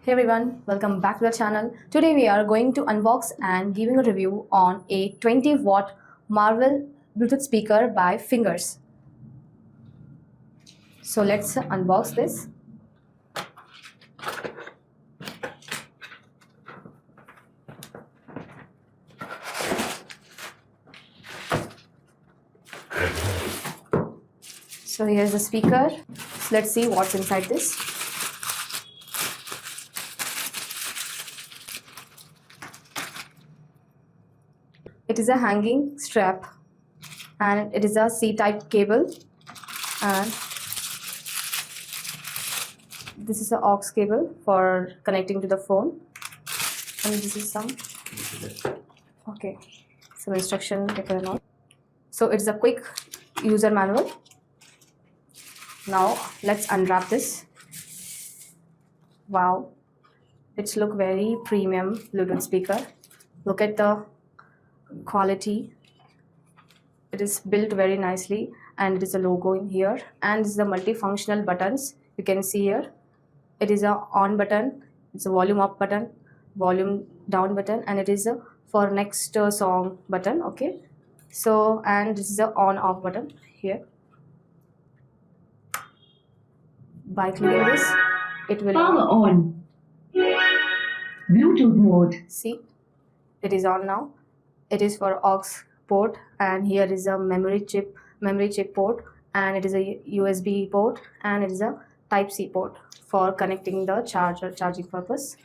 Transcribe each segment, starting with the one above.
Hey everyone, welcome back to the channel. Today we are going to unbox and giving a review on a 20-watt Marvel Bluetooth speaker by Fingers. So let's unbox this. So here's the speaker. So let's see what's inside this. It is a hanging strap and it is a C-type cable, and this is an aux cable for connecting to the phone, and this is some instruction paper and all. So it's a quick user manual. Now let's unwrap this. Wow, it's look very premium Bluetooth speaker. Look at the quality. It is built very nicely and it is a logo in here, and this is the multifunctional buttons you can see here. It is a on button, it's a volume up button, volume down button, and it is a for next song button. Okay, so and this is a on off button here. By clicking this, it will power on. Bluetooth mode. See, it is on now. It is for aux port, and here is a memory chip port, and it is a USB port, and it is a type C port for connecting the charging purpose.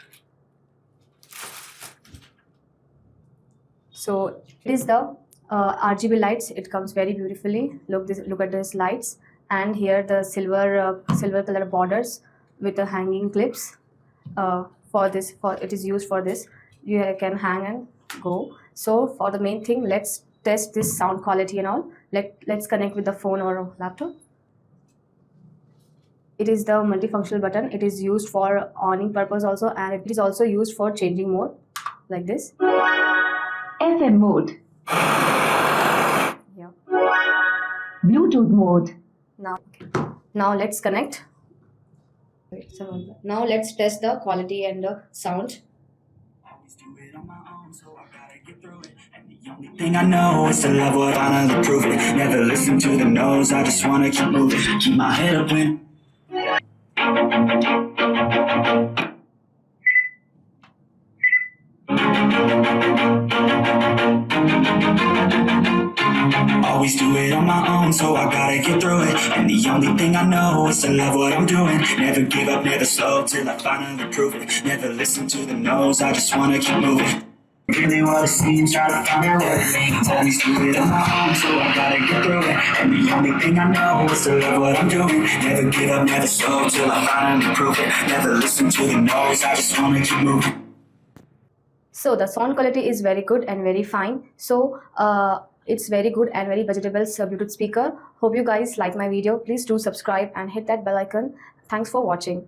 So it is the RGB lights. It comes very beautifully. Look at these lights, and here the silver color borders with the hanging clips. It is used for this. You can hang and go. So for the main thing, let's test this sound quality and all. Let's connect with the phone or laptop. It is the multifunctional button. It is used for awning purpose also, and it is also used for changing mode like this. FM mode. Yeah. Bluetooth mode. Now let's connect. Now let's test the quality and the sound. The only thing I know is to love what I know to prove it. Never listen to the no's, I just wanna keep moving. Keep my head up when always do it on my own, so I gotta get through it. And the only thing I know is to love what I'm doing. Never give up, never slow, till I finally prove it. Never listen to the no's, I just wanna keep moving. Really what it seems, try to find out what it means. Always do it on my own, so I gotta get through it. And the only thing I know is to love what I'm doing. Never give up, never slow, till I finally prove it. Never listen to the no's, I just wanna keep moving. So the sound quality is very good and very fine. So it's very good and very budgetable Bluetooth speaker. Hope you guys like my video. Please do subscribe and hit that bell icon. Thanks for watching.